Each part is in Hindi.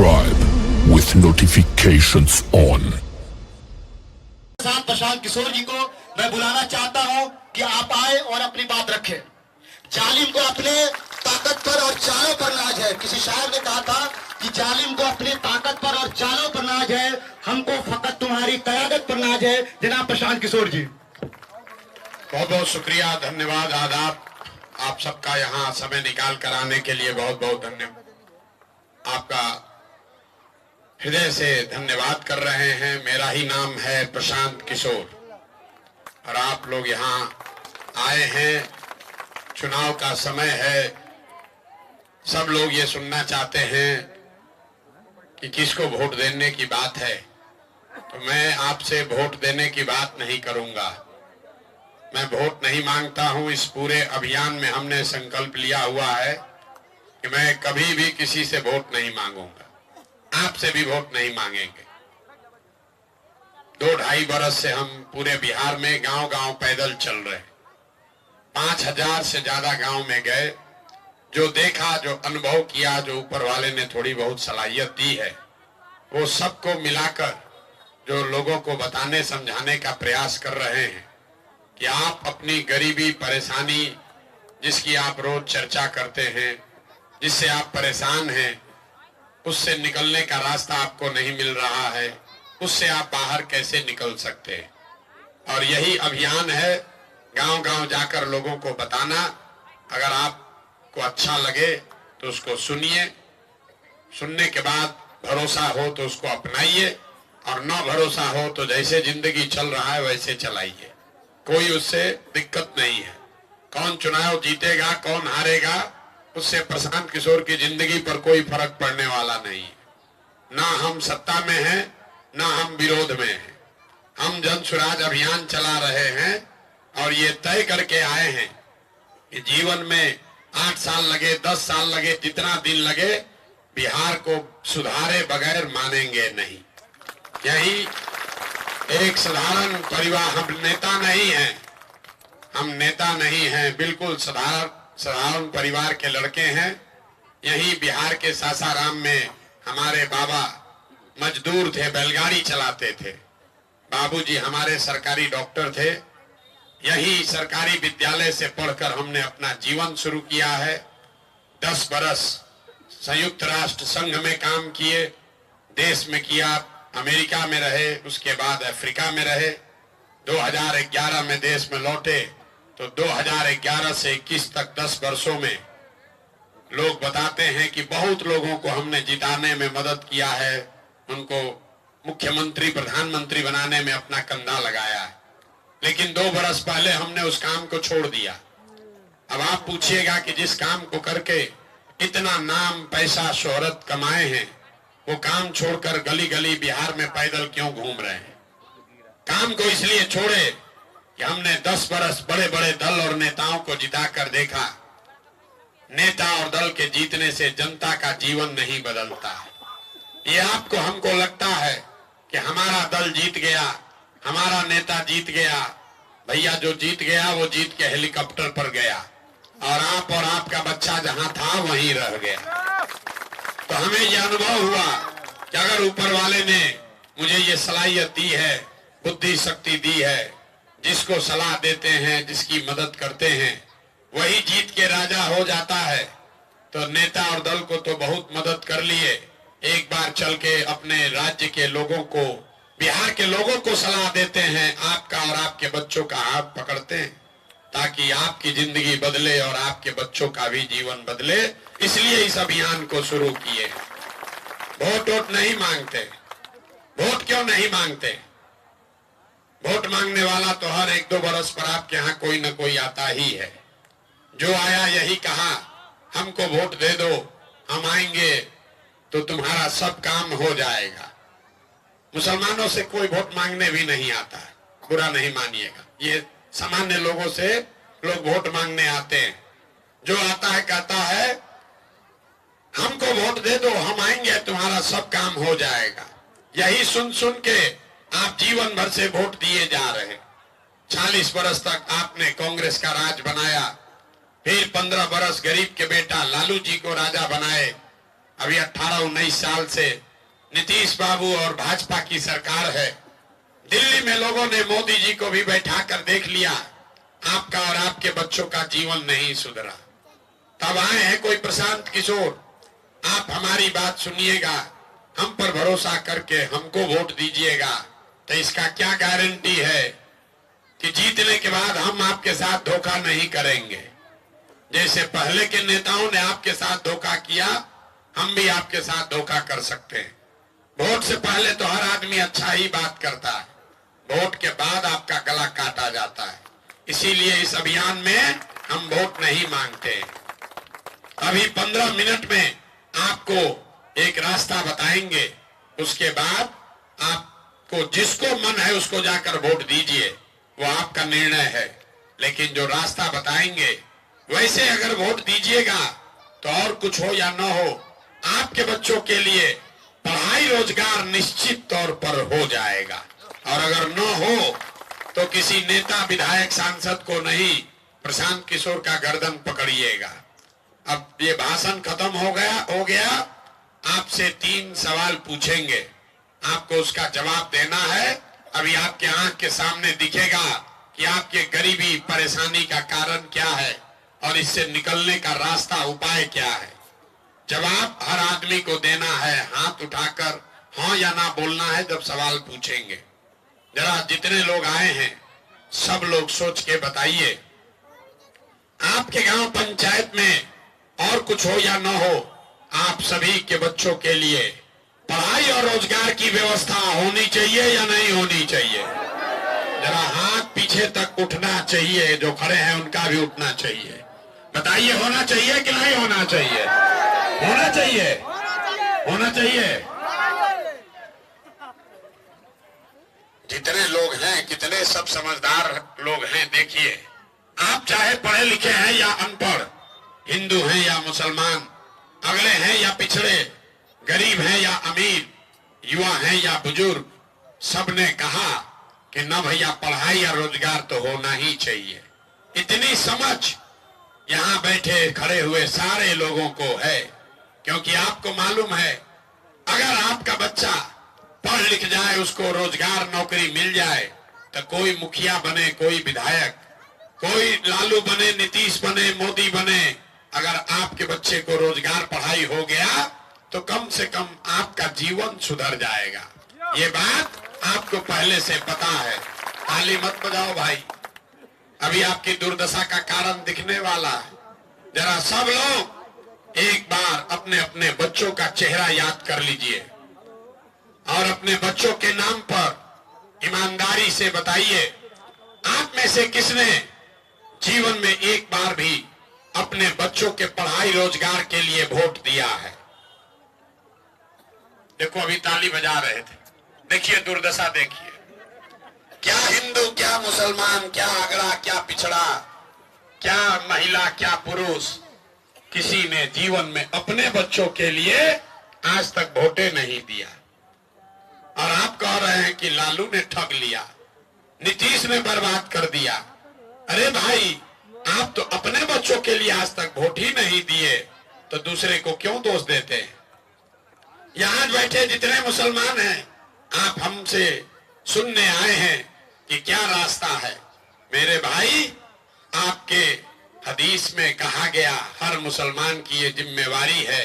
subscribe with notifications on. साथ प्रशांत किशोर जी को मैं बुलाना चाहता हूं कि आप आए और अपनी बात रखें। जालिम को अपने ताकत पर और चालों पर नाज है। किसी शायर ने कहा था कि जालिम को अपनी ताकत पर और चालों पर नाज है, हमको फकत तुम्हारी कयादत पर नाज है। जनाब प्रशांत किशोर जी, बहुत बहुत शुक्रिया, धन्यवाद, आदाब। आप सबका यहाँ समय निकाल कर आने के लिए बहुत बहुत धन्यवाद। आपका हृदय से धन्यवाद कर रहे हैं। मेरा ही नाम है प्रशांत किशोर और आप लोग यहाँ आए हैं। चुनाव का समय है, सब लोग ये सुनना चाहते हैं कि किसको वोट देने की बात है। तो मैं आपसे वोट देने की बात नहीं करूंगा। मैं वोट नहीं मांगता हूं। इस पूरे अभियान में हमने संकल्प लिया हुआ है कि मैं कभी भी किसी से वोट नहीं मांगूंगा, आपसे भी वोट नहीं मांगेंगे। 2-2.5 बरस से हम पूरे बिहार में गांव गांव पैदल चल रहे हैं। 5000 से ज्यादा गांव में गए। जो देखा, जो अनुभव किया, जो ऊपर वाले ने थोड़ी बहुत सलाहियत दी है, वो सबको मिलाकर जो लोगों को बताने समझाने का प्रयास कर रहे हैं कि आप अपनी गरीबी, परेशानी, जिसकी आप रोज चर्चा करते हैं, जिससे आप परेशान हैं, उससे निकलने का रास्ता आपको नहीं मिल रहा है, उससे आप बाहर कैसे निकल सकते हैं। और यही अभियान है, गांव गांव जाकर लोगों को बताना। अगर आपको अच्छा लगे तो उसको सुनिए, सुनने के बाद भरोसा हो तो उसको अपनाइए, और न भरोसा हो तो जैसे जिंदगी चल रहा है वैसे चलाइए। कोई उससे दिक्कत नहीं है। कौन चुनाव जीतेगा, कौन हारेगा, उससे प्रशांत किशोर की जिंदगी पर कोई फर्क पड़ने वाला नहीं है। ना हम सत्ता में हैं, ना हम विरोध में हैं। हम जन सुराज अभियान चला रहे हैं और ये तय करके आए हैं कि जीवन में 8 साल लगे, 10 साल लगे, जितना दिन लगे, बिहार को सुधारे बगैर मानेंगे नहीं। यही एक साधारण परिवार, हम नेता नहीं हैं, हम नेता नहीं हैं, बिल्कुल साधारण परिवार के लड़के हैं। यही बिहार के सासाराम में हमारे बाबा मजदूर थे, बैलगाड़ी चलाते थे। बाबूजी हमारे सरकारी डॉक्टर थे। यही सरकारी विद्यालय से पढ़कर हमने अपना जीवन शुरू किया है। 10 बरस संयुक्त राष्ट्र संघ में काम किए, देश में किया, अमेरिका में रहे, उसके बाद अफ्रीका में रहे। 2011 में देश में लौटे तो 2011 से 21 तक 10 वर्षों में लोग बताते हैं कि बहुत लोगों को हमने जिताने में मदद किया है, उनको मुख्यमंत्री, प्रधानमंत्री बनाने में अपना कंधा लगाया है। लेकिन 2 बरस पहले हमने उस काम को छोड़ दिया। अब आप पूछिएगा कि जिस काम को करके इतना नाम, पैसा, शोहरत कमाए हैं, वो काम छोड़कर गली गली बिहार में पैदल क्यों घूम रहे हैं? काम को इसलिए छोड़े कि हमने 10 बरस बड़े बड़े दल और नेताओं को जिताकर देखा। नेता और दल के जीतने से जनता का जीवन नहीं बदलता। ये आपको, हमको लगता है कि हमारा दल जीत गया, हमारा नेता जीत गया। भैया, जो जीत गया वो जीत के हेलीकॉप्टर पर गया और आपका बच्चा जहां था वहीं रह गया। तो हमें यह अनुभव हुआ कि अगर ऊपर वाले ने मुझे ये सलाहियत दी है, बुद्धि शक्ति दी है, जिसको सलाह देते हैं, जिसकी मदद करते हैं, वही जीत के राजा हो जाता है। तो नेता और दल को तो बहुत मदद कर लिए। एक बार चल के अपने राज्य के लोगों को, बिहार के लोगों को सलाह देते हैं, आपका और आपके बच्चों का हाथ पकड़ते हैं ताकि आपकी जिंदगी बदले और आपके बच्चों का भी जीवन बदले। इसलिए इस अभियान को शुरू किए। वोट नहीं मांगते। वोट क्यों नहीं मांगते? वोट मांगने वाला तो हर 1-2 बरस पर आपके यहाँ कोई न कोई आता ही है। जो आया यही कहा, हमको वोट दे दो, हम आएंगे तो तुम्हारा सब काम हो जाएगा। मुसलमानों से कोई वोट मांगने भी नहीं आता है, बुरा नहीं मानिएगा। ये सामान्य लोगों से लोग वोट मांगने आते हैं। जो आता है कहता है हमको वोट दे दो, हम आएंगे, तुम्हारा सब काम हो जाएगा। यही सुन सुन के आप जीवन भर से वोट दिए जा रहे हैं। 40 बरस तक आपने कांग्रेस का राज बनाया, फिर 15 बरस गरीब के बेटा लालू जी को राजा बनाए। अभी 18-19 साल से नीतीश बाबू और भाजपा की सरकार है। दिल्ली में लोगों ने मोदी जी को भी बैठा कर देख लिया, आपका और आपके बच्चों का जीवन नहीं सुधरा। तब आए हैं कोई प्रशांत किशोर, आप हमारी बात सुनिएगा, हम पर भरोसा करके हमको वोट दीजिएगा। तो इसका क्या गारंटी है कि जीतने के बाद हम आपके साथ धोखा नहीं करेंगे। जैसे पहले के नेताओं ने आपके साथ धोखा किया, हम भी आपके साथ धोखा कर सकते हैं। वोट से पहले तो हर आदमी अच्छा ही बात करता है, वोट के बाद आपका गला काटा जाता है। इसीलिए इस अभियान में हम वोट नहीं मांगते। अभी 15 मिनट में आपको एक रास्ता बताएंगे, उसके बाद आपको जिसको मन है उसको जाकर वोट दीजिए, वो आपका निर्णय है। लेकिन जो रास्ता बताएंगे वैसे अगर वोट दीजिएगा तो और कुछ हो या न हो, आपके बच्चों के लिए पढ़ाई रोजगार निश्चित तौर पर हो जाएगा। और अगर न हो तो किसी नेता विधायक सांसद को नहीं, प्रशांत किशोर का गर्दन पकड़िएगा। अब ये भाषण खत्म हो गया। आपसे 3 सवाल पूछेंगे, आपको उसका जवाब देना है। अभी आपके आंख के सामने दिखेगा कि आपके गरीबी परेशानी का कारण क्या है और इससे निकलने का रास्ता उपाय क्या है। जवाब हर आदमी को देना है, हाथ उठाकर हाँ या ना बोलना है जब सवाल पूछेंगे। जरा जितने लोग आए हैं सब लोग सोच के बताइए, आपके गांव पंचायत में और कुछ हो या न हो, आप सभी के बच्चों के लिए पढ़ाई और रोजगार की व्यवस्था होनी चाहिए या नहीं होनी चाहिए? जरा हाथ पीछे तक उठना चाहिए, जो खड़े हैं उनका भी उठना चाहिए। बताइए, होना चाहिए कि नहीं होना चाहिए? होना चाहिए, होना चाहिए। जितने लोग हैं, कितने सब समझदार लोग हैं, देखिए, आप चाहे पढ़े लिखे हैं या अनपढ़, हिंदू हैं या मुसलमान, अगले हैं या पिछड़े, गरीब हैं या अमीर, युवा हैं या बुजुर्ग, सबने कहा कि न भैया पढ़ाई या रोजगार तो होना ही चाहिए। इतनी समझ यहाँ बैठे खड़े हुए सारे लोगों को है, क्योंकि आपको मालूम है अगर आपका बच्चा पढ़ लिख जाए, उसको रोजगार नौकरी मिल जाए, तो कोई मुखिया बने, कोई विधायक, कोई लालू बने, नीतीश बने, मोदी बने, अगर आपके बच्चे को रोजगार पढ़ाई हो गया तो कम से कम आपका जीवन सुधर जाएगा। ये बात आपको पहले से पता है। ताली मत बजाओ भाई, अभी आपकी दुर्दशा का कारण दिखने वाला है। जरा सब लोग एक बार अपने अपने बच्चों का चेहरा याद कर लीजिए और अपने बच्चों के नाम पर ईमानदारी से बताइए, आप में से किसने जीवन में एक बार भी अपने बच्चों के पढ़ाई रोजगार के लिए वोट दिया है? देखो, अभी ताली बजा रहे थे, देखिए दुर्दशा देखिए। क्या हिंदू, क्या मुसलमान, क्या अगड़ा, क्या पिछड़ा, क्या महिला, क्या पुरुष, किसी ने जीवन में अपने बच्चों के लिए आज तक वोटे नहीं दिया। और आप कह रहे हैं कि लालू ने ठग लिया, नीतीश ने बर्बाद कर दिया। अरे भाई, आप तो अपने बच्चों के लिए आज तक वोट ही नहीं दिए, तो दूसरे को क्यों दोष देते हैं? यहाँ बैठे जितने मुसलमान हैं, आप हमसे सुनने आए हैं कि क्या रास्ता है। मेरे भाई, आपके हदीस में कहा गया, हर मुसलमान की ये जिम्मेवारी है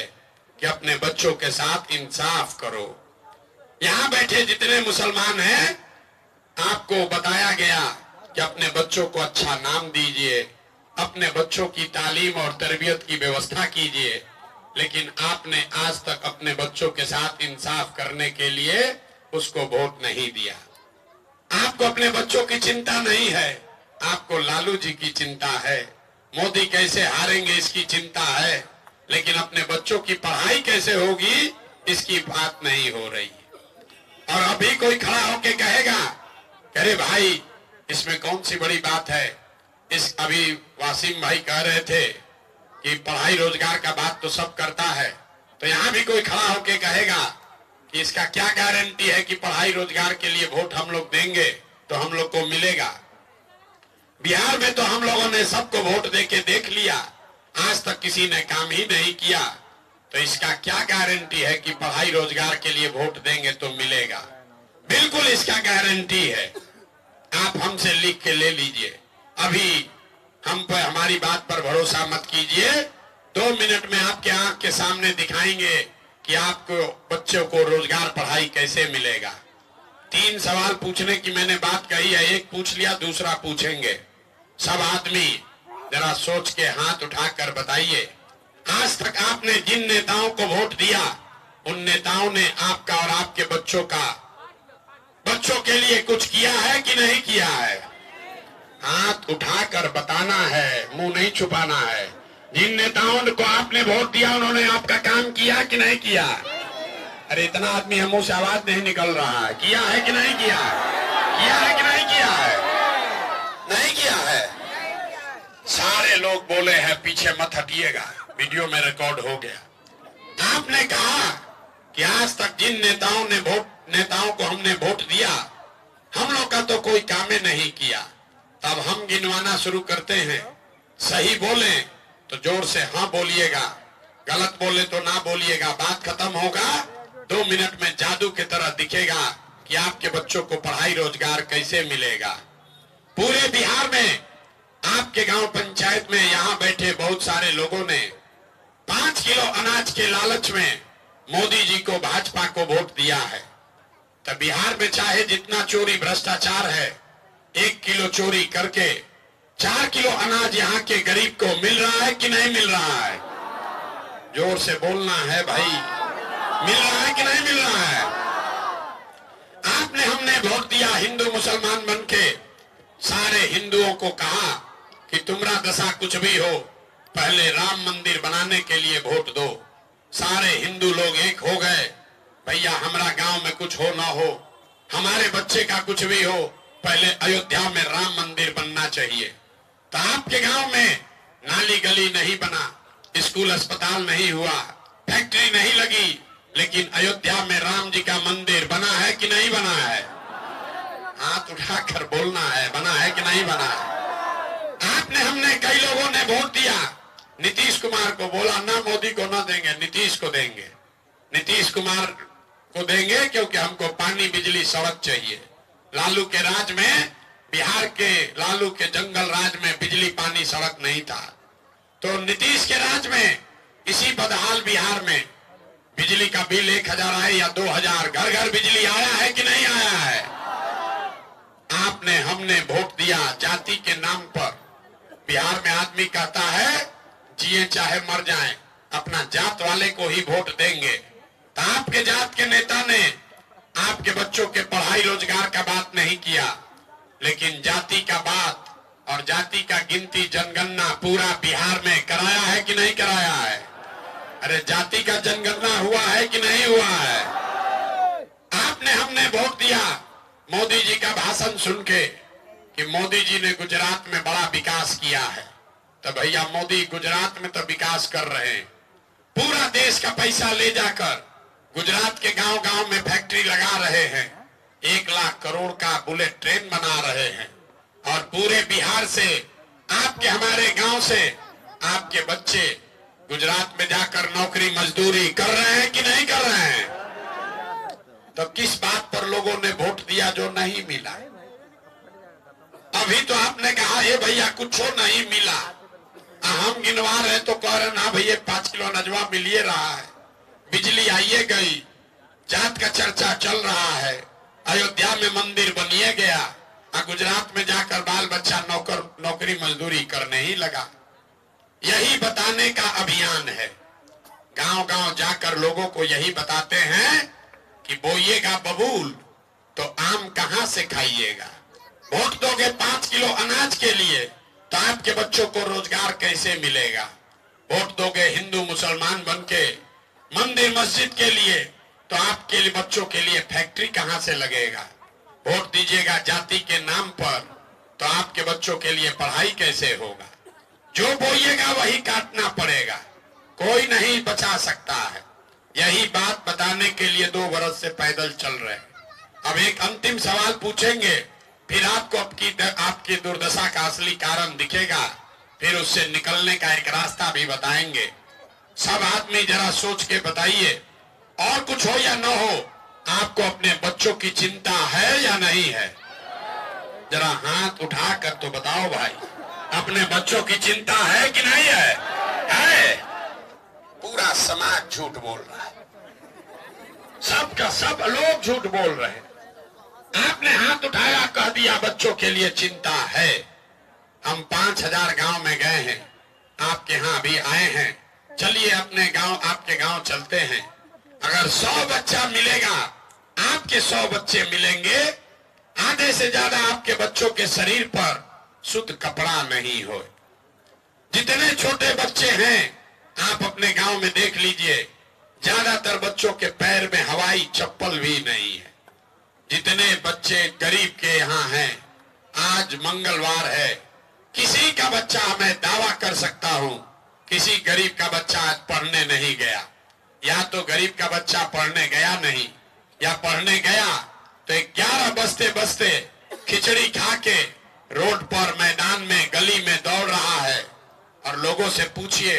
कि अपने बच्चों के साथ इंसाफ करो। यहाँ बैठे जितने मुसलमान हैं, आपको बताया गया कि अपने बच्चों को अच्छा नाम दीजिए, अपने बच्चों की तालीम और तरबियत की व्यवस्था कीजिए। लेकिन आपने आज तक अपने बच्चों के साथ इंसाफ करने के लिए उसको वोट नहीं दिया। आपको अपने बच्चों की चिंता नहीं है, आपको लालू जी की चिंता है, मोदी कैसे हारेंगे इसकी चिंता है, लेकिन अपने बच्चों की पढ़ाई कैसे होगी इसकी बात नहीं हो रही। और अभी कोई खड़ा होके कहेगा, अरे भाई इसमें कौन सी बड़ी बात है। इस अभी वासिम भाई कह रहे थे कि पढ़ाई रोजगार का बात तो सब करता है, तो यहाँ भी कोई खड़ा होके कहेगा कि इसका क्या गारंटी है कि पढ़ाई रोजगार के लिए वोट हम लोग देंगे तो हम लोग को मिलेगा। बिहार में तो हम लोगों ने सबको वोट देके देख लिया, आज तक किसी ने काम ही नहीं किया। तो इसका क्या गारंटी है कि पढ़ाई रोजगार के लिए वोट देंगे तो मिलेगा? बिल्कुल इसका गारंटी है। आप हमसे लिख के ले लीजिए। अभी हम पर हमारी बात पर भरोसा मत कीजिए। 2 मिनट में आपके आंख के सामने दिखाएंगे कि आपको बच्चों को रोजगार पढ़ाई कैसे मिलेगा। 3 सवाल पूछने की मैंने बात कही है, एक पूछ लिया, दूसरा पूछेंगे। सब आदमी जरा सोच के हाथ उठाकर बताइए, आज तक आपने जिन नेताओं को वोट दिया उन नेताओं ने आपका और आपके बच्चों के लिए कुछ किया है कि नहीं किया है? हाथ उठाकर बताना है, मुंह नहीं छुपाना है। जिन नेताओं को आपने वोट दिया उन्होंने आपका काम किया कि नहीं किया? अरे इतना आदमी मुंह से आवाज नहीं निकल रहा है। किया है कि नहीं किया? किया है कि नहीं किया है? नहीं किया है। सारे लोग बोले हैं पीछे मत हटिएगा, वीडियो में रिकॉर्ड हो गया। आपने कहा कि आज तक जिन नेताओं को हमने वोट दिया हम लोग का तो कोई काम नहीं किया। तब हम गिनवाना शुरू करते हैं। सही बोले तो जोर से हाँ बोलिएगा, गलत बोले तो ना बोलिएगा। बात खत्म होगा, 2 मिनट में जादू की तरह दिखेगा कि आपके बच्चों को पढ़ाई रोजगार कैसे मिलेगा। पूरे बिहार में आपके गांव पंचायत में यहाँ बैठे बहुत सारे लोगों ने 5 किलो अनाज के लालच में मोदी जी को, भाजपा को वोट दिया है। तो बिहार में चाहे जितना चोरी भ्रष्टाचार है, 1 किलो चोरी करके 4 किलो अनाज यहाँ के गरीब को मिल रहा है कि नहीं मिल रहा है? जोर से बोलना है भाई, मिल रहा है कि नहीं मिल रहा है? आपने हमने वोट दिया हिंदू मुसलमान बन के। सारे हिंदुओं को कहा कि तुम्हारा दशा कुछ भी हो, पहले राम मंदिर बनाने के लिए वोट दो। सारे हिंदू लोग एक हो गए, भैया हमारा गांव में कुछ हो ना हो, हमारे बच्चे का कुछ भी हो, पहले अयोध्या में राम मंदिर बनना चाहिए। तो आपके गांव में नाली गली नहीं बना, स्कूल अस्पताल नहीं हुआ, फैक्ट्री नहीं लगी, लेकिन अयोध्या में राम जी का मंदिर बना है कि नहीं बना है? हाथ उठाकर बोलना है, बना है कि नहीं बना है? आपने हमने कई लोगों ने वोट दिया नीतीश कुमार को, बोला ना मोदी को ना देंगे, नीतीश को देंगे। नीतीश कुमार को देंगे क्योंकि हमको पानी बिजली सड़क चाहिए। लालू के राज में, बिहार के लालू के जंगल राज में बिजली पानी सड़क नहीं था। तो नीतीश के राज में इसी बदहाल बिहार में बिजली का बिल 1000 है या 2000, घर घर बिजली आया है कि नहीं आया है? आपने हमने वोट दिया जाति के नाम पर। बिहार में आदमी कहता है जिए चाहे मर जाएं, अपना जात वाले को ही वोट देंगे। तो आपके जात के नेता ने आपके बच्चों के पढ़ाई रोजगार का बात नहीं किया, लेकिन जाति का बात और जाति का गिनती जनगणना पूरा बिहार में कराया है कि नहीं कराया है? अरे जाति का जनगणना हुआ है कि नहीं हुआ है? आपने हमने वोट दिया मोदी जी का भाषण सुन के कि मोदी जी ने गुजरात में बड़ा विकास किया है। तो भैया मोदी गुजरात में तो विकास कर रहे हैं, पूरा देश का पैसा ले जाकर गुजरात के गांव गांव में फैक्ट्री लगा रहे हैं, 1 लाख करोड़ का बुलेट ट्रेन बना रहे हैं, और पूरे बिहार से, आपके हमारे गांव से आपके बच्चे गुजरात में जाकर नौकरी मजदूरी कर रहे हैं कि नहीं कर रहे हैं? तो किस बात पर लोगों ने वोट दिया जो नहीं मिला? अभी तो आपने कहा ये भैया कुछ नहीं मिला, हम गिनवा रहे तो कह रहे ना भैया 5 किलो नजवा मिलिए रहा है, बिजली आइए गई, जात का चर्चा चल रहा है, अयोध्या में मंदिर बनिए गया, गुजरात में जाकर बाल बच्चा नौकरी मजदूरी करने ही लगा। यही बताने का अभियान है। गांव गांव जाकर लोगों को यही बताते हैं कि बोइएगा बबूल तो आम कहां से खाइएगा। वोट दोगे 5 किलो अनाज के लिए तो आपके बच्चों को रोजगार कैसे मिलेगा? वोट दोगे हिंदू मुसलमान बनके मंदिर मस्जिद के लिए तो आपके लिए बच्चों के लिए फैक्ट्री कहां से लगेगा? वोट दीजिएगा जाति के नाम पर तो आपके बच्चों के लिए पढ़ाई कैसे होगा? जो बोइएगा वही काटना पड़ेगा, कोई नहीं बचा सकता है। यही बात बताने के लिए 2 वर्ष से पैदल चल रहे हैं। अब एक अंतिम सवाल पूछेंगे, फिर आपको आपकी दुर्दशा का असली कारण दिखेगा, फिर उससे निकलने का एक रास्ता भी बताएंगे। सब आदमी जरा सोच के बताइए, और कुछ हो या न हो, आपको अपने बच्चों की चिंता है या नहीं है? जरा हाथ उठाकर तो बताओ भाई, अपने बच्चों की चिंता है कि नहीं है? है। पूरा समाज झूठ बोल रहा है, सबका सब लोग झूठ बोल रहे हैं। आपने हाथ उठाया, कह दिया बच्चों के लिए चिंता है। हम 5000 गांव में गए हैं, आपके यहां भी आए हैं। चलिए अपने गांव, आपके गांव चलते हैं। अगर 100 बच्चा मिलेगा, आपके 100 बच्चे मिलेंगे, आधे से ज्यादा आपके बच्चों के शरीर पर शुद्ध कपड़ा नहीं हो। जितने छोटे बच्चे हैं आप अपने गांव में देख लीजिए, ज्यादातर बच्चों के पैर में हवाई चप्पल भी नहीं है। जितने बच्चे गरीब के यहाँ हैं, आज मंगलवार है, किसी का बच्चा, मैं दावा कर सकता हूं, किसी गरीब का बच्चा आज पढ़ने नहीं गया। या तो गरीब का बच्चा पढ़ने गया नहीं, या पढ़ने गया तो 11 बजते बजते खिचड़ी खा के रोड पर, मैदान में, गली में दौड़ रहा है। और लोगों से पूछिए,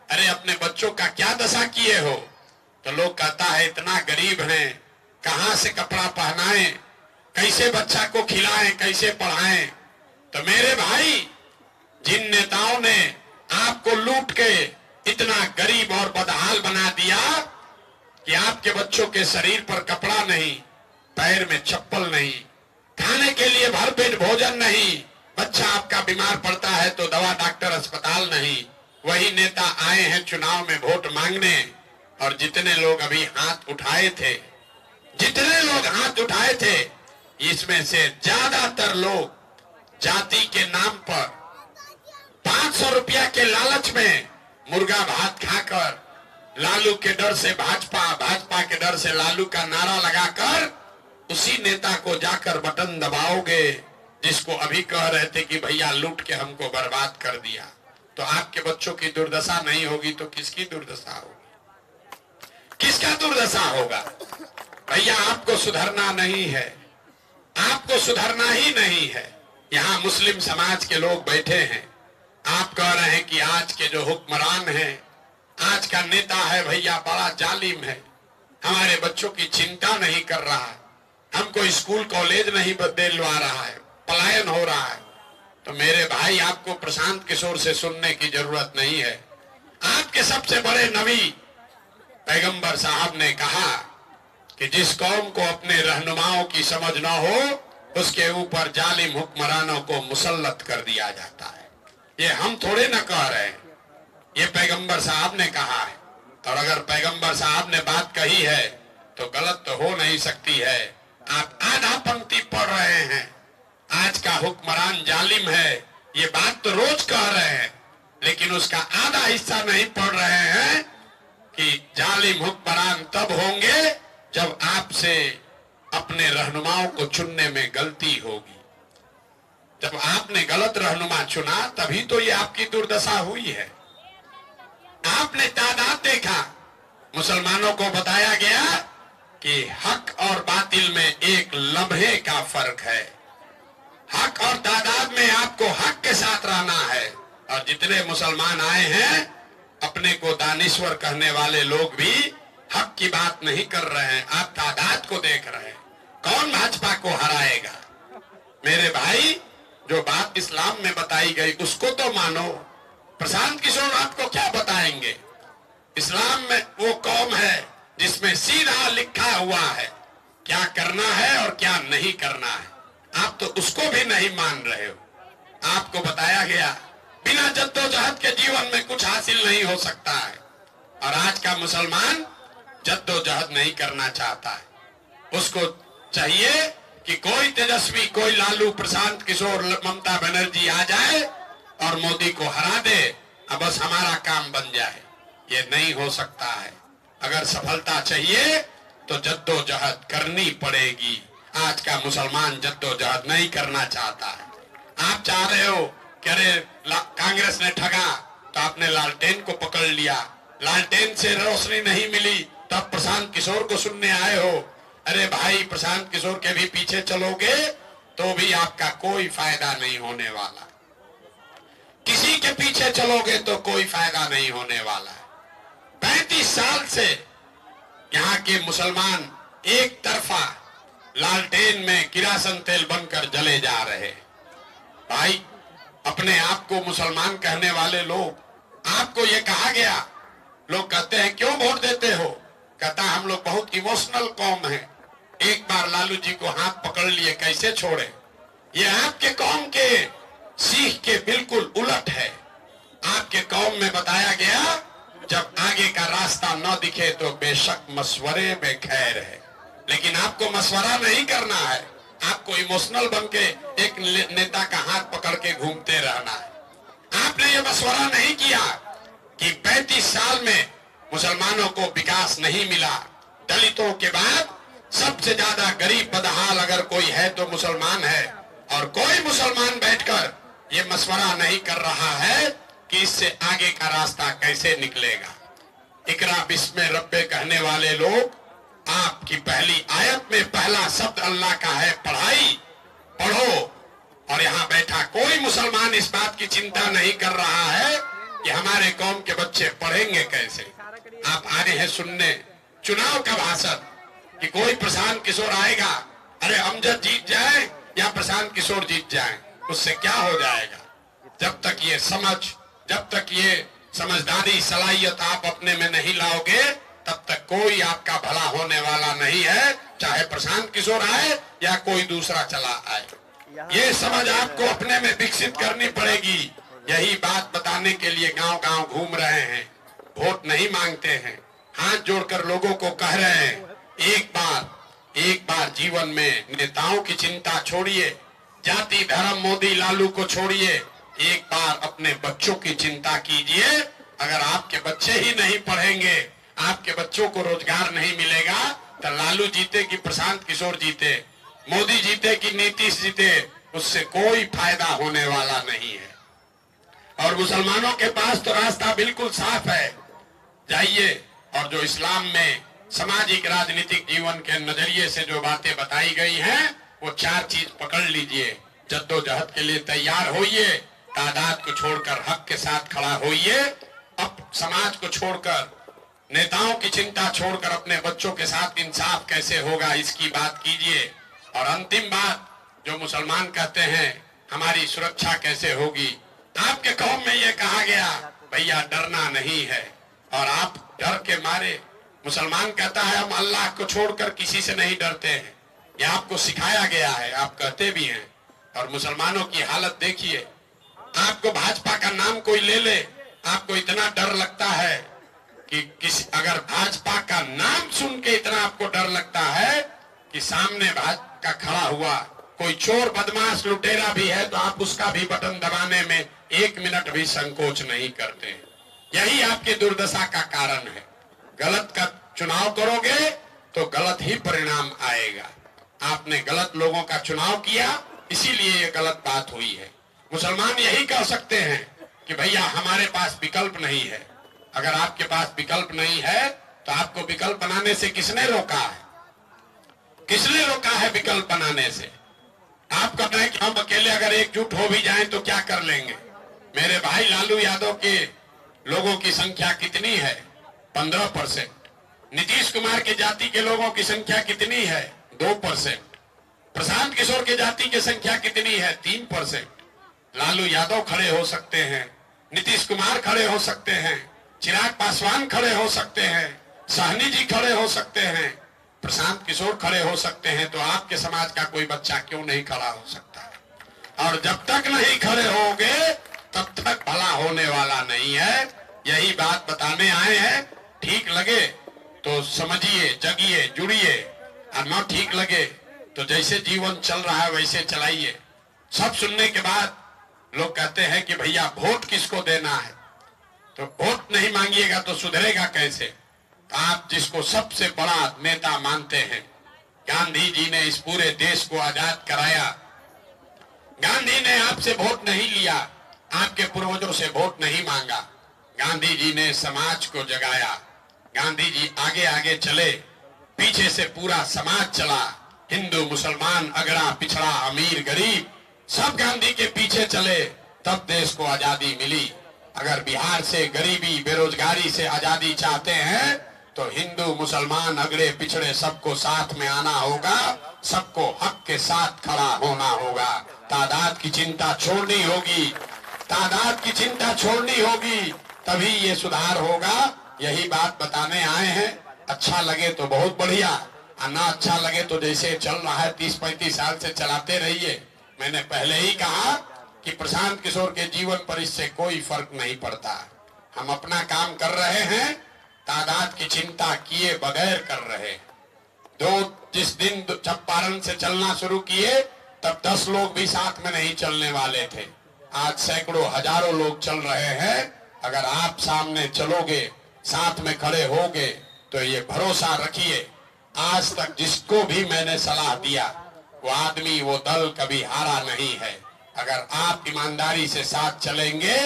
अरे अपने बच्चों का क्या दशा किए हो? तो लोग कहता है इतना गरीब हैं, कहां से कपड़ा पहनाएं, कैसे बच्चा को खिलाएं, कैसे पढ़ाएं। तो मेरे भाई, जिन नेताओं ने आपको लूट के इतना गरीब और बदहाल बना दिया कि आपके बच्चों के शरीर पर कपड़ा नहीं, पैर में चप्पल नहीं, खाने के लिए भरपेट भोजन नहीं, बच्चा आपका बीमार पड़ता है तो दवा डॉक्टर अस्पताल नहीं, वही नेता आए हैं चुनाव में वोट मांगने। और जितने लोग अभी हाथ उठाए थे, जितने लोग हाथ उठाए थे, इसमें से ज्यादातर लोग जाति के नाम पर 500 रुपया के लालच में मुर्गा भात खाकर, लालू के डर से भाजपा, भाजपा के डर से लालू का नारा लगाकर उसी नेता को जाकर बटन दबाओगे जिसको अभी कह रहे थे कि भैया लूट के हमको बर्बाद कर दिया। तो आपके बच्चों की दुर्दशा नहीं होगी तो किसकी दुर्दशा होगी? किसका दुर्दशा होगा? भैया आपको सुधरना नहीं है, आपको सुधरना ही नहीं है। यहाँ मुस्लिम समाज के लोग बैठे हैं, आप कह रहे हैं कि आज के जो हुक्मरान हैं, आज का नेता है भैया बड़ा जालिम है, हमारे बच्चों की चिंता नहीं कर रहा, हमको स्कूल कॉलेज नहीं दिलवा रहा है, पलायन हो रहा है। तो मेरे भाई, आपको प्रशांत किशोर से सुनने की जरूरत नहीं है। आपके सबसे बड़े नबी पैगंबर साहब ने कहा कि जिस कौम को अपने रहनुमाओं की समझ न हो, उसके ऊपर जालिम हुक्मरानों को मुसल्लत कर दिया जाता है। ये हम थोड़े न कह रहे हैं, ये पैगंबर साहब ने कहा है। और अगर पैगंबर साहब ने बात कही है तो गलत तो हो नहीं सकती है। आप आधा पंक्ति पढ़ रहे हैं, आज का हुक्मरान जालिम है, ये बात तो रोज कह रहे हैं, लेकिन उसका आधा हिस्सा नहीं पढ़ रहे हैं कि जालिम हुक्मरान तब होंगे जब आपसे अपने रहनुमाओं को चुनने में गलती होगी। जब आपने गलत रहनुमा चुना तभी तो ये आपकी दुर्दशा हुई है। आपने तादाद देखा, मुसलमानों को बताया गया कि हक और बातिल में एक लम्हे का फर्क है। हक और तादाद में आपको हक के साथ रहना है। और जितने मुसलमान आए हैं, अपने को दानिश्वर कहने वाले लोग भी हक की बात नहीं कर रहे हैं, आप तादाद को देख रहे हैं। कौन भाजपा को हराएगा? मेरे भाई, जो बात इस्लाम में बताई गई उसको तो मानो। प्रशांत किशोर आपको क्या बताएंगे? इस्लाम में वो कौम है जिसमें सीधा लिखा हुआ है क्या करना है और क्या नहीं करना है। आप तो उसको भी नहीं मान रहे हो। आपको बताया गया बिना जद्दोजहद के जीवन में कुछ हासिल नहीं हो सकता है। और आज का मुसलमान जद्दोजहद नहीं करना चाहता है। उसको चाहिए कि कोई तेजस्वी, कोई लालू, प्रशांत किशोर, ममता बनर्जी आ जाए और मोदी को हरा दे, अब बस हमारा काम बन जाए। ये नहीं हो सकता है। अगर सफलता चाहिए तो जद्दोजहद करनी पड़ेगी। आज का मुसलमान जद्दोजहद नहीं करना चाहता है। आप चाह रहे हो कि अरे कांग्रेस ने ठगा तो आपने लालटेन को पकड़ लिया, लालटेन से रोशनी नहीं मिली तब प्रशांत किशोर को सुनने आए हो। अरे भाई, प्रशांत किशोर के भी पीछे चलोगे तो भी आपका कोई फायदा नहीं होने वाला। किसी के पीछे चलोगे तो कोई फायदा नहीं होने वाला है। 35 साल से यहाँ के मुसलमान एक तरफा लालटेन में किरासन तेल बनकर जले जा रहे। भाई, अपने आप को मुसलमान कहने वाले लोग, आपको ये कहा गया, लोग कहते हैं क्यों वोट देते हो? कहता हम लोग बहुत इमोशनल कौम है। एक बार लालू जी को हाथ पकड़ लिए, कैसे छोड़े? ये आपके कौम के सीख के बिल्कुल उलट है। आपके कौम में बताया गया, जब आगे का रास्ता न दिखे तो बेशक मशवरे में खैर है, लेकिन आपको मशवरा नहीं करना है। आपको इमोशनल बनके एक नेता का हाथ पकड़ के घूमते रहना है। आपने ये मशवरा नहीं किया कि 35 साल में मुसलमानों को विकास नहीं मिला। दलितों के बाद सबसे ज्यादा गरीब बदहाल अगर कोई है तो मुसलमान है, और कोई मुसलमान बैठकर ये मशवरा नहीं कर रहा है कि इससे आगे का रास्ता कैसे निकलेगा। इकरा बिस्मे रब्बे कहने वाले लोग, आपकी पहली आयत में पहला शब्द अल्लाह का है, पढ़ाई पढ़ो। और यहाँ बैठा कोई मुसलमान इस बात की चिंता नहीं कर रहा है कि हमारे कौम के बच्चे पढ़ेंगे कैसे। आप आ रहे हैं सुनने चुनाव का भाषण कि कोई प्रशांत किशोर आएगा, अरे अमजद जीत जाए या प्रशांत किशोर जीत जाए, उससे क्या हो जाएगा? जब तक ये समझ, जब तक ये समझदारी सलाहियत आप अपने में नहीं लाओगे, तब तक कोई आपका भला होने वाला नहीं है, चाहे प्रशांत किशोर आए या कोई दूसरा चला आए। ये समझ आपको अपने में विकसित करनी पड़ेगी। यही बात बताने के लिए गांव-गांव घूम रहे हैं, वोट नहीं मांगते हैं, हाथ जोड़कर लोगों को कह रहे हैं, एक बार जीवन में नेताओं की चिंता छोड़िए, जाति धर्म मोदी लालू को छोड़िए, एक बार अपने बच्चों की चिंता कीजिए। अगर आपके बच्चे ही नहीं पढ़ेंगे, आपके बच्चों को रोजगार नहीं मिलेगा, तो लालू जीते कि प्रशांत किशोर जीते, मोदी जीते कि नीतीश जीते, उससे कोई फायदा होने वाला नहीं है। और मुसलमानों के पास तो रास्ता बिल्कुल साफ है, जाइए और जो इस्लाम में सामाजिक राजनीतिक जीवन के नजरिए से जो बातें बताई गई हैं, वो 4 चीज पकड़ लीजिए। जद्दोजहद के लिए तैयार होइए, तादाद को छोड़कर हक के साथ खड़ा होइए, अब समाज को छोड़कर, नेताओं की चिंता छोड़कर अपने बच्चों के साथ इंसाफ कैसे होगा इसकी बात कीजिए। और अंतिम बात, जो मुसलमान कहते हैं हमारी सुरक्षा कैसे होगी, आपके कौम में ये कहा गया भैया डरना नहीं है, और आप डर के मारे, मुसलमान कहता है हम अल्लाह को छोड़कर किसी से नहीं डरते हैं, ये आपको सिखाया गया है, आप कहते भी हैं। और मुसलमानों की हालत देखिए, आपको भाजपा का नाम कोई ले ले, आपको इतना डर लगता है कि अगर भाजपा का नाम सुन के इतना आपको डर लगता है कि सामने भाजपा का खड़ा हुआ कोई चोर बदमाश लुटेरा भी है तो आप उसका भी बटन दबाने में 1 मिनट भी संकोच नहीं करते। यही आपकी दुर्दशा का कारण है। गलत का चुनाव करोगे तो गलत ही परिणाम आएगा। आपने गलत लोगों का चुनाव किया, इसीलिए ये गलत बात हुई है। मुसलमान यही कह सकते हैं कि भैया हमारे पास विकल्प नहीं है। अगर आपके पास विकल्प नहीं है तो आपको विकल्प बनाने से किसने रोका है? किसने रोका है विकल्प बनाने से? आप कहते हैं कि हम अकेले अगर एकजुट हो भी जाएं तो क्या कर लेंगे। मेरे भाई लालू यादव के लोगों की संख्या कितनी है? 15%। नीतीश कुमार के जाति के लोगों की संख्या कितनी है? 2%। प्रशांत किशोर के जाति की संख्या कितनी है? 3%। लालू यादव खड़े हो सकते हैं, नीतीश कुमार खड़े हो सकते हैं, चिराग पासवान खड़े हो सकते हैं, साहनी जी खड़े हो सकते हैं, प्रशांत किशोर खड़े हो सकते हैं, तो आपके समाज का कोई बच्चा क्यों नहीं खड़ा हो सकता है? और जब तक नहीं खड़े होंगे तब तक भला होने वाला नहीं है। यही बात बताने आए हैं। ठीक लगे तो समझिए, जगिए, जुड़िए, और न ठीक लगे तो जैसे जीवन चल रहा है वैसे चलाइए। सब सुनने के बाद लोग कहते हैं कि भैया वोट किसको देना है, तो वोट नहीं मांगिएगा तो सुधरेगा कैसे? आप जिसको सबसे बड़ा नेता मानते हैं, गांधी जी ने इस पूरे देश को आजाद कराया। गांधी ने आपसे वोट नहीं लिया, आपके पूर्वजों से वोट नहीं मांगा। गांधी जी ने समाज को जगाया। गांधी जी आगे आगे चले, पीछे से पूरा समाज चला। हिंदू मुसलमान, अगड़ा पिछड़ा, अमीर गरीब, सब गांधी के पीछे चले, तब देश को आजादी मिली। अगर बिहार से गरीबी बेरोजगारी से आजादी चाहते हैं तो हिंदू मुसलमान अगड़े पिछड़े सबको साथ में आना होगा, सबको हक के साथ खड़ा होना होगा। तादाद की चिंता छोड़नी होगी, तादाद की चिंता छोड़नी होगी, तभी ये सुधार होगा। यही बात बताने आए हैं। अच्छा लगे तो बहुत बढ़िया, ना अच्छा लगे तो जैसे चल रहा है 30-35 साल से चलाते रहिए। मैंने पहले ही कहा कि प्रशांत किशोर के जीवन पर इससे कोई फर्क नहीं पड़ता। हम अपना काम कर रहे हैं, तादाद की चिंता किए बगैर कर रहे। जिस दिन चंपारण से चलना शुरू किए तब 10 लोग भी साथ में नहीं चलने वाले थे। आज सैकड़ों हजारों लोग चल रहे हैं। अगर आप सामने चलोगे, साथ में खड़े होगे तो ये भरोसा रखिए, आज तक जिसको भी मैंने सलाह दिया वो आदमी वो दल कभी हारा नहीं है। अगर आप ईमानदारी से साथ चलेंगे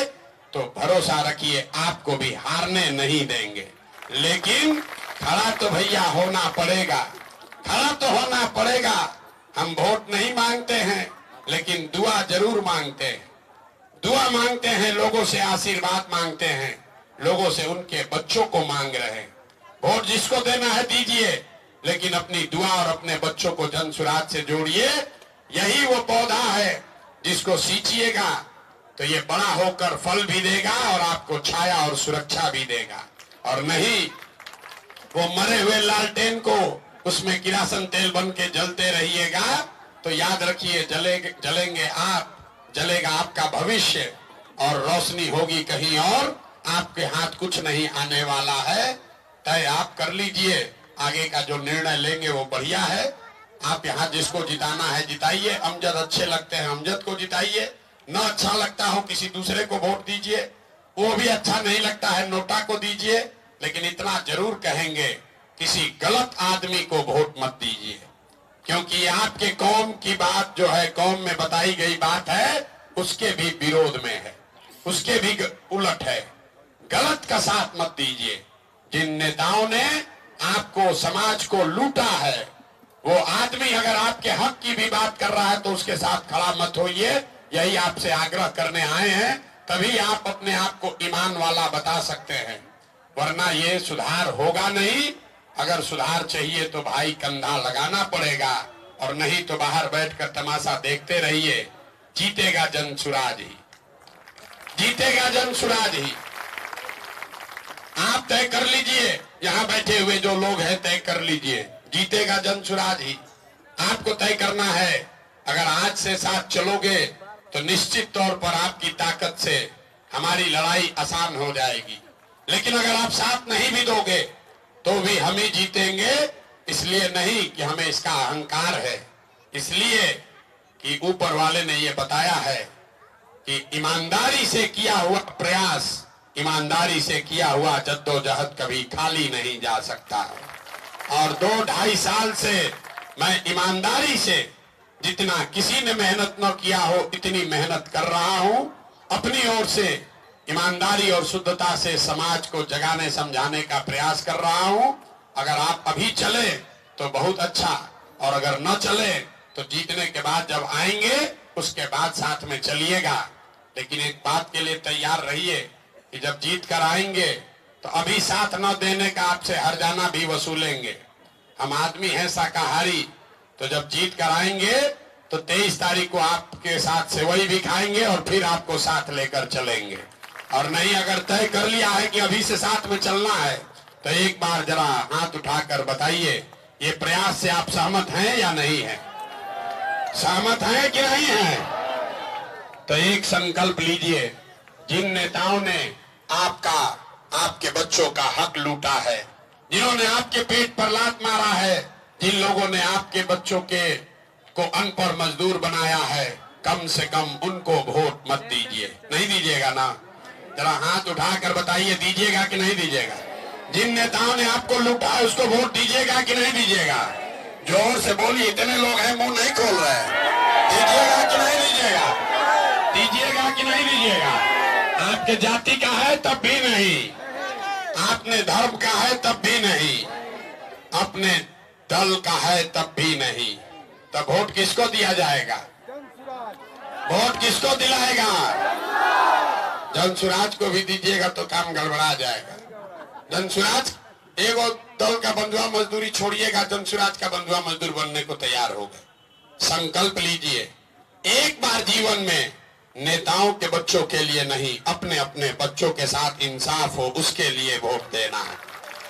तो भरोसा रखिए आपको भी हारने नहीं देंगे। लेकिन खड़ा तो भैया होना पड़ेगा, खड़ा तो होना पड़ेगा। हम वोट नहीं मांगते हैं लेकिन दुआ जरूर मांगते हैं। दुआ मांगते हैं, लोगों से आशीर्वाद मांगते हैं, लोगों से उनके बच्चों को मांग रहे हैं। वोट जिसको देना है दीजिए, लेकिन अपनी दुआ और अपने बच्चों को जनसुराज से जोड़िए। यही वो पौधा है जिसको सींचिएगा तो ये बड़ा होकर फल भी देगा और आपको छाया और सुरक्षा भी देगा। और नहीं वो मरे हुए लालटेन को उसमें किरासन तेल बन के जलते रहिएगा तो याद रखिए जलेंगे आप, जलेगा आपका भविष्य और रोशनी होगी कहीं और। आपके हाथ कुछ नहीं आने वाला है। तय आप कर लीजिए, आगे का जो निर्णय लेंगे वो बढ़िया है। आप यहाँ जिसको जिताना है जिताइए। अमजद अच्छे लगते हैं अमजद को जिताइए, न अच्छा लगता हो किसी दूसरे को वोट दीजिए। वो भी अच्छा नहीं लगता है नोटा को दीजिए। लेकिन इतना जरूर कहेंगे, किसी गलत आदमी को वोट मत दीजिए, क्योंकि आपके कौम की बात जो है, कौम में बताई गई बात है, उसके भी विरोध में है, उसके भी उलट है। गलत का साथ मत दीजिए। जिन नेताओं ने आपको समाज को लूटा है, वो आदमी अगर आपके हक की भी बात कर रहा है तो उसके साथ खड़ा मत होइए। यही आपसे आग्रह करने आए हैं, तभी आप अपने आप को ईमान वाला बता सकते हैं, वरना ये सुधार होगा नहीं। अगर सुधार चाहिए तो भाई कंधा लगाना पड़ेगा, और नहीं तो बाहर बैठकर तमाशा देखते रहिए। जीतेगा जनसुराज ही, जीतेगा जनसुराज ही। आप तय कर लीजिए, यहाँ बैठे हुए जो लोग हैं तय कर लीजिए, जीतेगा जनसुराज ही। आपको तय करना है। अगर आज से साथ चलोगे तो निश्चित तौर पर आपकी ताकत से हमारी लड़ाई आसान हो जाएगी। लेकिन अगर आप साथ नहीं भी दोगे तो भी हम ही जीतेंगे। इसलिए नहीं कि हमें इसका अहंकार है, इसलिए कि ऊपर वाले ने ये बताया है कि ईमानदारी से किया हुआ प्रयास, ईमानदारी से किया हुआ जद्दोजहद कभी खाली नहीं जा सकता। और 2-2.5 साल से मैं ईमानदारी से, जितना किसी ने मेहनत न किया हो इतनी मेहनत कर रहा हूं। अपनी ओर से ईमानदारी और शुद्धता से समाज को जगाने समझाने का प्रयास कर रहा हूं। अगर आप अभी चले तो बहुत अच्छा, और अगर न चले तो जीतने के बाद जब आएंगे उसके बाद साथ में चलिएगा। लेकिन एक बात के लिए तैयार रहिए कि जब जीत कर आएंगे तो अभी साथ न देने का आपसे हर्जाना भी वसूलेंगे। हम आदमी हैं शाकाहारी, तो जब जीत कर आएंगे तो 23 तारीख को आपके साथ सेवई भी खाएंगे और फिर आपको साथ लेकर चलेंगे। और नहीं, अगर तय कर लिया है कि अभी से साथ में चलना है तो एक बार जरा हाथ उठाकर बताइए, ये प्रयास से आप सहमत हैं या नहीं है? सहमत हैं कि नहीं है? तो एक संकल्प लीजिए, जिन नेताओं ने आपके बच्चों का हक लूटा है, जिन्होंने आपके पेट पर लात मारा है, जिन लोगों ने आपके बच्चों को अनपढ़ मजदूर बनाया है, कम से कम उनको वोट मत दीजिए। नहीं दीजिएगा ना? जरा हाथ उठाकर बताइए, दीजिएगा कि नहीं दीजिएगा? जिन नेताओं ने आपको लूटा है उसको वोट दीजिएगा कि नहीं दीजिएगा? जोर से बोलिए, इतने लोग हैं मुंह नहीं खोल रहे। दीजिएगा कि नहीं दीजिएगा? दीजिएगा कि नहीं दीजिएगा? आपके जाति का है तब भी नहीं, आपने धर्म का है तब भी नहीं, अपने दल का है तब भी नहीं। तब वोट किसको दिया जाएगा? वोट किसको दिलाएगा? जनसुराज को भी दीजिएगा तो काम गड़बड़ा जाएगा। जनसुराज एगो दल का बंधुआ मजदूरी छोड़िएगा, जनसुराज का बंधुआ मजदूर बनने को तैयार हो गए। संकल्प लीजिए, एक बार जीवन में नेताओं के बच्चों के लिए नहीं, अपने अपने बच्चों के साथ इंसाफ हो उसके लिए वोट देना है।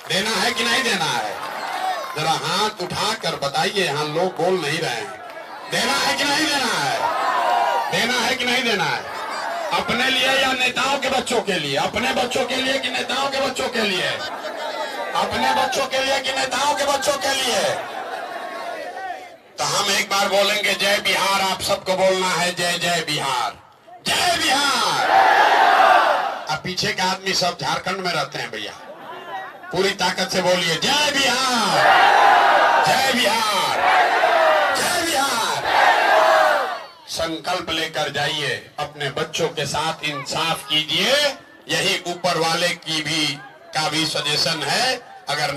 देना है कि नहीं देना है? जरा हाथ उठाकर बताइए, यहाँ लोग बोल नहीं रहे हैं। देना है कि नहीं देना है? देना है कि नहीं देना है? अपने लिए या नेताओं के बच्चों के लिए? अपने बच्चों के लिए कि नेताओं के बच्चों के लिए? अपने बच्चों के लिए कि नेताओं के बच्चों के लिए? तो हम एक बार बोलेंगे जय बिहार, आप सबको बोलना है जय जय बिहार, जय बिहार। अब पीछे के आदमी सब झारखंड में रहते हैं भैया, पूरी ताकत से बोलिए जय बिहार, जय बिहार, जय बिहार। संकल्प लेकर जाइए, अपने बच्चों के साथ इंसाफ कीजिए। यही ऊपर वाले की भी का भी सजेशन है। अगर